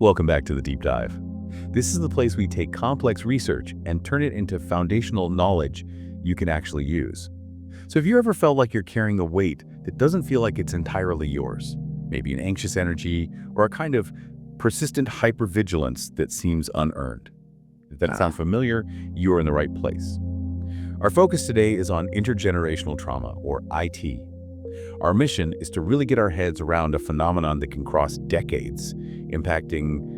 Welcome back to the Deep Dive. This is the place we take complex research and turn it into foundational knowledge you can actually use. So have you ever felt like you're carrying a weight that doesn't feel like it's entirely yours? Maybe an anxious energy or a kind of persistent hypervigilance that seems unearned. If that sounds familiar, you're in the right place. Our focus today is on intergenerational trauma, or IT. Our mission is to really get our heads around a phenomenon that can cross decades, impacting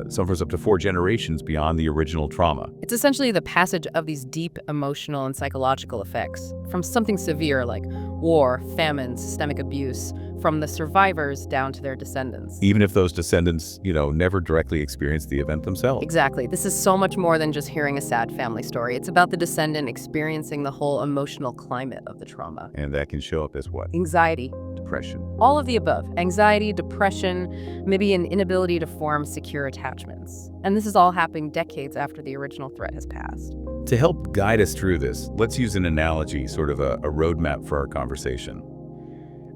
some of us up to 4 generations beyond the original trauma. It's essentially the passage of these deep emotional and psychological effects from something severe like war, famine, systemic abuse, from the survivors down to their descendants. Even if those descendants, never directly experienced the event themselves. Exactly. This is so much more than just hearing a sad family story. It's about the descendant experiencing the whole emotional climate of the trauma. And that can show up as what? Anxiety. Depression. All of the above. Anxiety, depression, maybe an inability to form secure attachments. And this is all happening decades after the original threat has passed. To help guide us through this, let's use an analogy, sort of a roadmap for our conversation.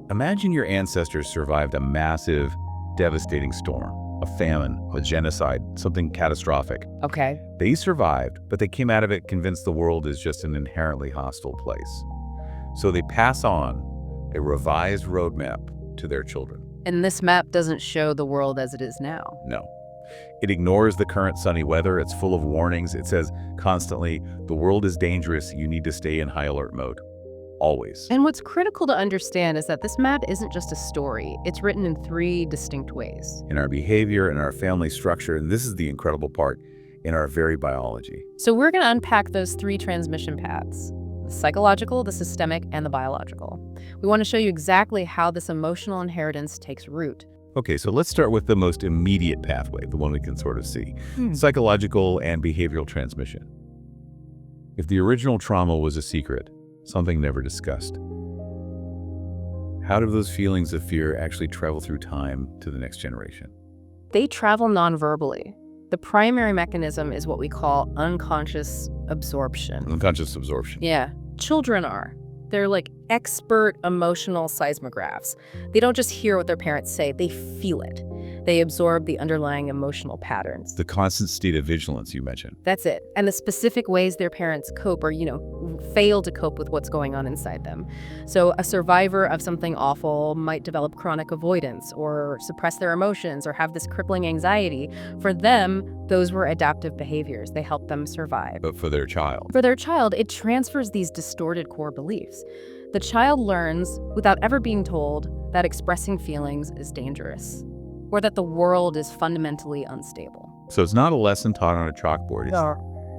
Imagine your ancestors survived a massive, devastating storm, a famine, a genocide, something catastrophic. Okay. They survived, but they came out of it convinced the world is just an inherently hostile place. So they pass on a revised roadmap to their children. And this map doesn't show the world as it is now. No. It ignores the current sunny weather. It's full of warnings. It says constantly, the world is dangerous. You need to stay in high alert mode. Always. And what's critical to understand is that this map isn't just a story. It's written in 3 distinct ways. In our behavior, in our family structure, and this is the incredible part, in our very biology. So we're going to unpack those 3 transmission paths: the psychological, the systemic, and the biological. We want to show you exactly how this emotional inheritance takes root. Okay, so let's start with the most immediate pathway, the one we can sort of see. Psychological and behavioral transmission. If the original trauma was a secret, something never discussed, how do those feelings of fear actually travel through time to the next generation? They travel non-verbally. The primary mechanism is what we call unconscious absorption. Unconscious absorption. Yeah, children are. They're like expert emotional seismographs. They don't just hear what their parents say, they feel it. They absorb the underlying emotional patterns. The constant state of vigilance you mentioned. That's it. And the specific ways their parents cope or, fail to cope with what's going on inside them. So a survivor of something awful might develop chronic avoidance or suppress their emotions or have this crippling anxiety. For them, those were adaptive behaviors. They helped them survive. But for their child? For their child, it transfers these distorted core beliefs. The child learns, without ever being told, that expressing feelings is dangerous, or that the world is fundamentally unstable. So it's not a lesson taught on a chalkboard.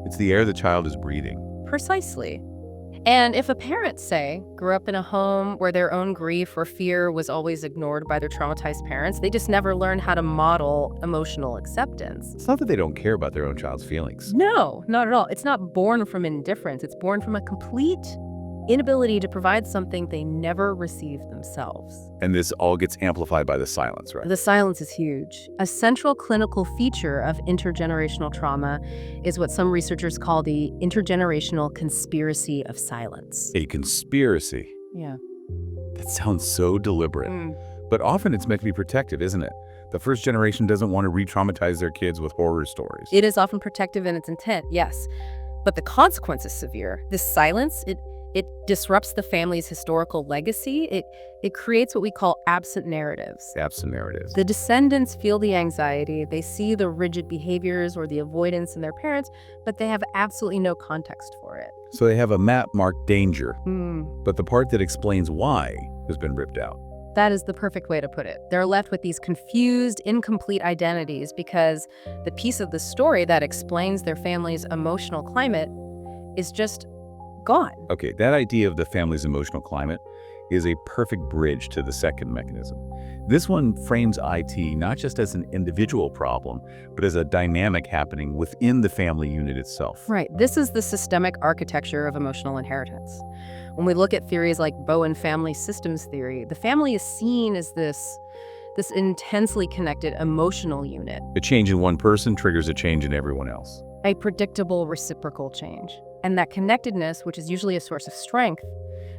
It's the air the child is breathing. Precisely. And if a parent, say, grew up in a home where their own grief or fear was always ignored by their traumatized parents, they just never learned how to model emotional acceptance. It's not that they don't care about their own child's feelings. No, not at all. It's not born from indifference. It's born from a complete inability to provide something they never received themselves. And this all gets amplified by the silence, right? The silence is huge. A central clinical feature of intergenerational trauma is what some researchers call the intergenerational conspiracy of silence. A conspiracy. Yeah. That sounds so deliberate. But often it's meant to be protective, isn't it? The first generation doesn't want to re-traumatize their kids with horror stories. It is often protective in its intent, yes. But the consequence is severe. This silence, it disrupts the family's historical legacy. It creates what we call absent narratives. Absent narratives. The descendants feel the anxiety. They see the rigid behaviors or the avoidance in their parents, but they have absolutely no context for it. So they have a map marked danger, but the part that explains why has been ripped out. That is the perfect way to put it. They're left with these confused, incomplete identities because the piece of the story that explains their family's emotional climate is just gone. Okay, that idea of the family's emotional climate is a perfect bridge to the second mechanism. This one frames IT not just as an individual problem, but as a dynamic happening within the family unit itself. Right. This is the systemic architecture of emotional inheritance. When we look at theories like Bowen family systems theory, the family is seen as this intensely connected emotional unit. A change in one person triggers a change in everyone else. A predictable reciprocal change. And that connectedness, which is usually a source of strength,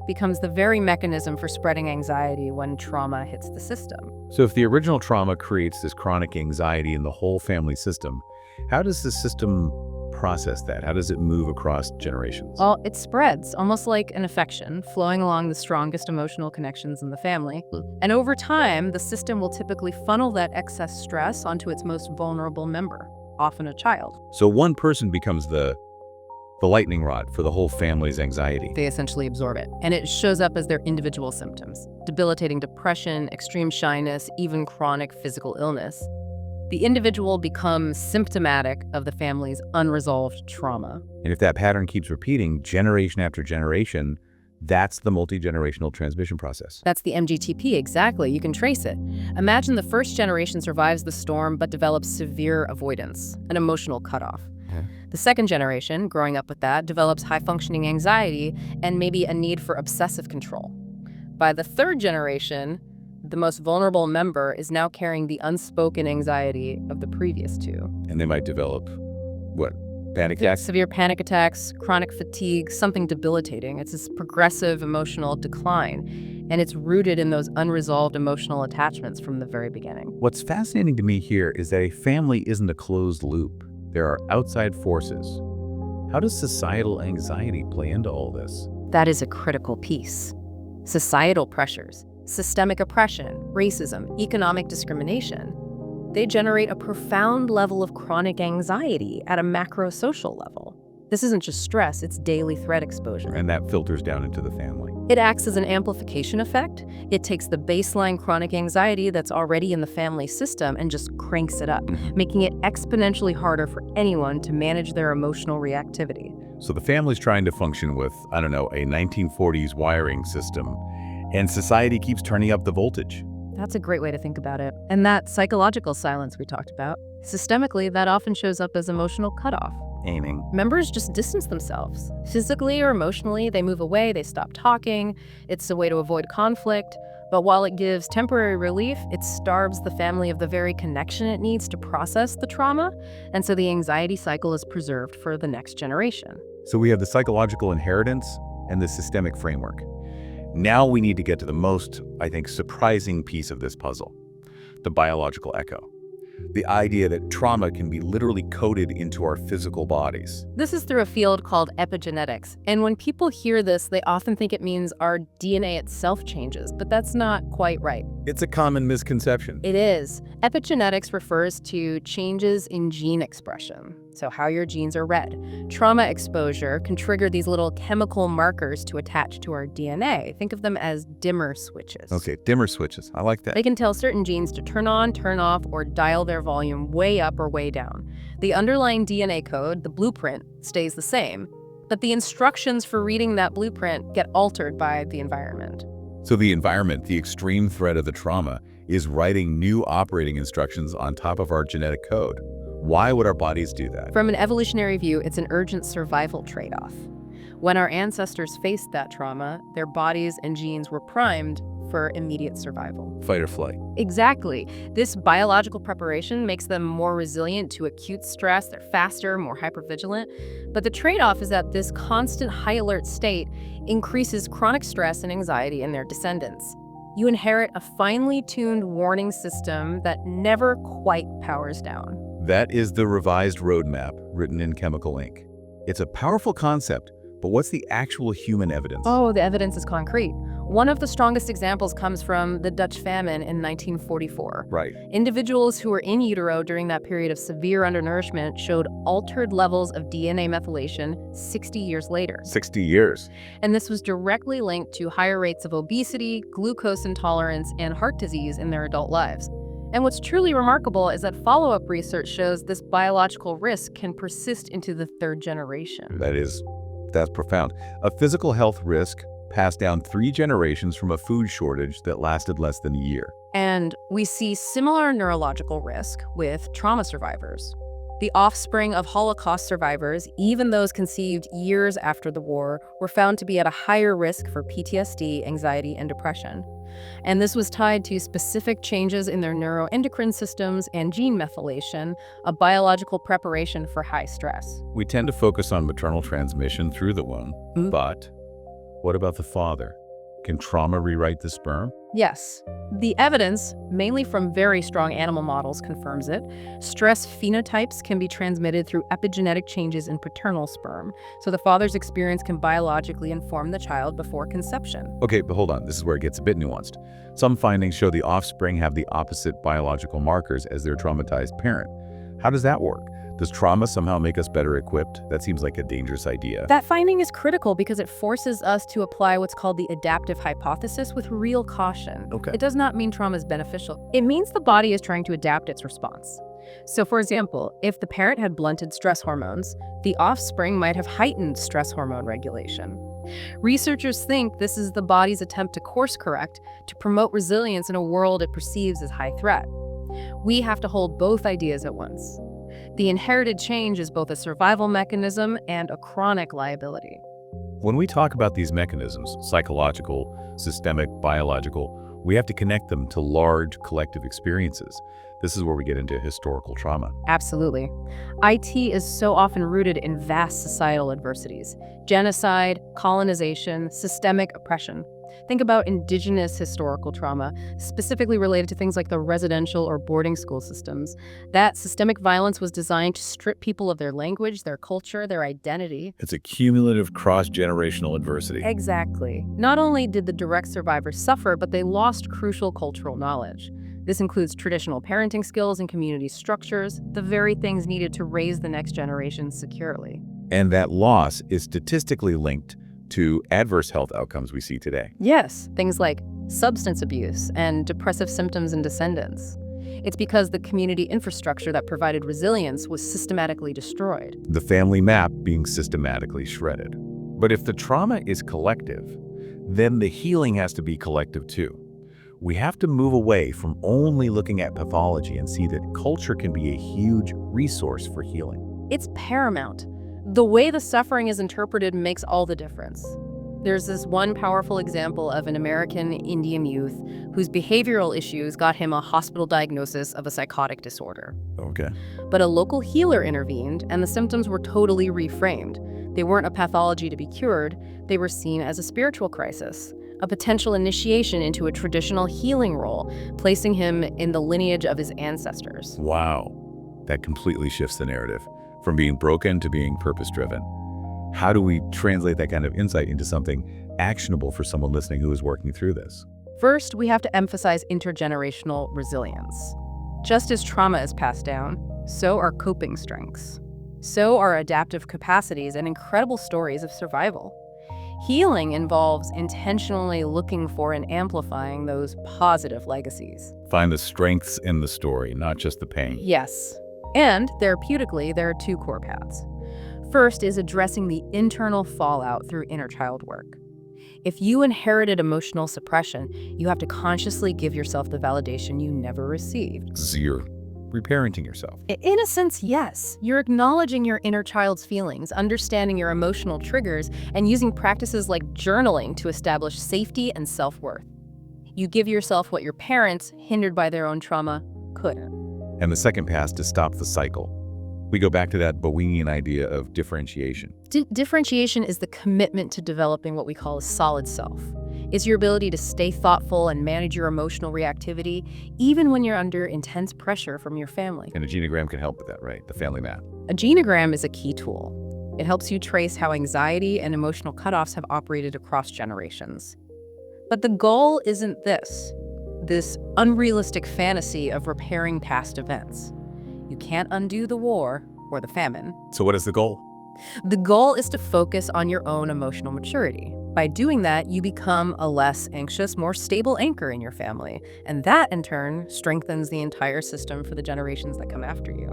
becomes the very mechanism for spreading anxiety when trauma hits the system. So if the original trauma creates this chronic anxiety in the whole family system, how does the system process that? How does it move across generations? Well, it spreads, almost like an infection, flowing along the strongest emotional connections in the family. And over time, the system will typically funnel that excess stress onto its most vulnerable member, often a child. So one person becomes the lightning rod for the whole family's anxiety. They essentially absorb it, and it shows up as their individual symptoms: debilitating depression, extreme shyness, even chronic physical illness. The individual becomes symptomatic of the family's unresolved trauma. And if that pattern keeps repeating generation after generation, that's the multi-generational transmission process. That's the MGTP, exactly. You can trace it. Imagine the first generation survives the storm but develops severe avoidance, an emotional cutoff. The second generation, growing up with that, develops high-functioning anxiety and maybe a need for obsessive control. By the third generation, the most vulnerable member is now carrying the unspoken anxiety of the previous two. And they might develop, what, panic attacks? Severe panic attacks, chronic fatigue, something debilitating. It's this progressive emotional decline, and it's rooted in those unresolved emotional attachments from the very beginning. What's fascinating to me here is that a family isn't a closed loop. There are outside forces. How does societal anxiety play into all this? That is a critical piece. Societal pressures, systemic oppression, racism, economic discrimination, they generate a profound level of chronic anxiety at a macro-social level. This isn't just stress, it's daily threat exposure. And that filters down into the family. It acts as an amplification effect. It takes the baseline chronic anxiety that's already in the family system and just cranks it up, making it exponentially harder for anyone to manage their emotional reactivity. So the family's trying to function with, a 1940s wiring system, and society keeps turning up the voltage. That's a great way to think about it. And that psychological silence we talked about, systemically, that often shows up as emotional cutoff. Aiming. Members just distance themselves. Physically or emotionally, they move away, they stop talking. It's a way to avoid conflict. But while it gives temporary relief, it starves the family of the very connection it needs to process the trauma. And so the anxiety cycle is preserved for the next generation. So we have the psychological inheritance and the systemic framework. Now we need to get to the most, surprising piece of this puzzle, the biological echo. The idea that trauma can be literally coded into our physical bodies. This is through a field called epigenetics. And when people hear this, they often think it means our DNA itself changes, but that's not quite right. It's a common misconception. It is. Epigenetics refers to changes in gene expression, so how your genes are read. Trauma exposure can trigger these little chemical markers to attach to our DNA. Think of them as dimmer switches. Okay, dimmer switches. I like that. They can tell certain genes to turn on, turn off, or dial their volume way up or way down. The underlying DNA code, the blueprint, stays the same, but the instructions for reading that blueprint get altered by the environment. So the environment, the extreme threat of the trauma, is writing new operating instructions on top of our genetic code. Why would our bodies do that? From an evolutionary view, it's an urgent survival trade-off. When our ancestors faced that trauma, their bodies and genes were primed for immediate survival. Fight or flight. Exactly. This biological preparation makes them more resilient to acute stress. They're faster, more hypervigilant. But the trade-off is that this constant high alert state increases chronic stress and anxiety in their descendants. You inherit a finely tuned warning system that never quite powers down. That is the revised roadmap written in chemical ink. It's a powerful concept, but what's the actual human evidence? Oh, the evidence is concrete. One of the strongest examples comes from the Dutch famine in 1944. Right. Individuals who were in utero during that period of severe undernourishment showed altered levels of DNA methylation 60 years later. 60 years. And this was directly linked to higher rates of obesity, glucose intolerance, and heart disease in their adult lives. And what's truly remarkable is that follow-up research shows this biological risk can persist into the third generation. That's profound. A physical health risk passed down 3 generations from a food shortage that lasted less than a year. And we see similar neurological risk with trauma survivors. The offspring of Holocaust survivors, even those conceived years after the war, were found to be at a higher risk for PTSD, anxiety, and depression. And this was tied to specific changes in their neuroendocrine systems and gene methylation, a biological preparation for high stress. We tend to focus on maternal transmission through the womb, but what about the father? Can trauma rewrite the sperm? Yes. The evidence, mainly from very strong animal models, confirms it. Stress phenotypes can be transmitted through epigenetic changes in paternal sperm, so the father's experience can biologically inform the child before conception. Okay, but hold on. This is where it gets a bit nuanced. Some findings show the offspring have the opposite biological markers as their traumatized parent. How does that work? Does trauma somehow make us better equipped? That seems like a dangerous idea. That finding is critical because it forces us to apply what's called the adaptive hypothesis with real caution. Okay. It does not mean trauma is beneficial. It means the body is trying to adapt its response. So, for example, if the parent had blunted stress hormones, the offspring might have heightened stress hormone regulation. Researchers think this is the body's attempt to course correct to promote resilience in a world it perceives as high threat. We have to hold both ideas at once. The inherited change is both a survival mechanism and a chronic liability. When we talk about these mechanisms, psychological, systemic, biological, we have to connect them to large collective experiences. This is where we get into historical trauma. Absolutely. IT is so often rooted in vast societal adversities: genocide, colonization, systemic oppression. Think about indigenous historical trauma, specifically related to things like the residential or boarding school systems. That systemic violence was designed to strip people of their language, their culture, their identity. It's a cumulative cross-generational adversity. Exactly. Not only did the direct survivors suffer, but they lost crucial cultural knowledge. This includes traditional parenting skills and community structures, the very things needed to raise the next generation securely. And that loss is statistically linked to adverse health outcomes we see today. Yes, things like substance abuse and depressive symptoms in descendants. It's because the community infrastructure that provided resilience was systematically destroyed. The family map being systematically shredded. But if the trauma is collective, then the healing has to be collective too. We have to move away from only looking at pathology and see that culture can be a huge resource for healing. It's paramount. The way the suffering is interpreted makes all the difference. There's this one powerful example of an American Indian youth whose behavioral issues got him a hospital diagnosis of a psychotic disorder. Okay. But a local healer intervened, and the symptoms were totally reframed. They weren't a pathology to be cured, they were seen as a spiritual crisis, a potential initiation into a traditional healing role, placing him in the lineage of his ancestors. Wow. That completely shifts the narrative from being broken to being purpose-driven. How do we translate that kind of insight into something actionable for someone listening who is working through this? First, we have to emphasize intergenerational resilience. Just as trauma is passed down, so are coping strengths. So are adaptive capacities and incredible stories of survival. Healing involves intentionally looking for and amplifying those positive legacies. Find the strengths in the story, not just the pain. Yes. And therapeutically, there are two core paths. First is addressing the internal fallout through inner child work. If you inherited emotional suppression, you have to consciously give yourself the validation you never received. So you're reparenting yourself. In a sense, yes. You're acknowledging your inner child's feelings, understanding your emotional triggers, and using practices like journaling to establish safety and self-worth. You give yourself what your parents, hindered by their own trauma, couldn't. And the second path to stop the cycle. We go back to that Bowenian idea of differentiation. Differentiation is the commitment to developing what we call a solid self. It's your ability to stay thoughtful and manage your emotional reactivity, even when you're under intense pressure from your family. And a genogram can help with that, right? The family map. A genogram is a key tool. It helps you trace how anxiety and emotional cutoffs have operated across generations. But the goal isn't this unrealistic fantasy of repairing past events. You can't undo the war or the famine. So what is the goal? The goal is to focus on your own emotional maturity. By doing that, you become a less anxious, more stable anchor in your family. And that, in turn, strengthens the entire system for the generations that come after you.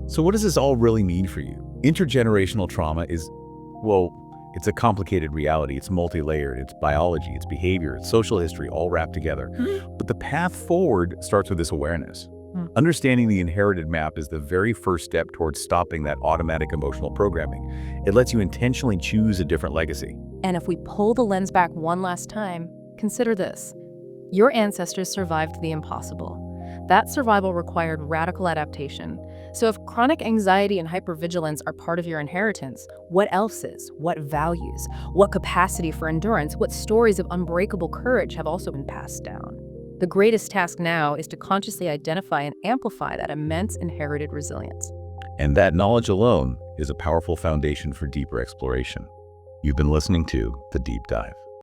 So what does this all really mean for you? Intergenerational trauma is, well, it's a complicated reality. It's multi-layered. It's biology, it's behavior, it's social history, all wrapped together. But the path forward starts with this awareness. Understanding the inherited map is the very first step towards stopping that automatic emotional programming. It lets you intentionally choose a different legacy. And if we pull the lens back one last time, consider this. Your ancestors survived the impossible. That survival required radical adaptation. So if chronic anxiety and hypervigilance are part of your inheritance, what else is? What values? What capacity for endurance? What stories of unbreakable courage have also been passed down? The greatest task now is to consciously identify and amplify that immense inherited resilience. And that knowledge alone is a powerful foundation for deeper exploration. You've been listening to The Deep Dive.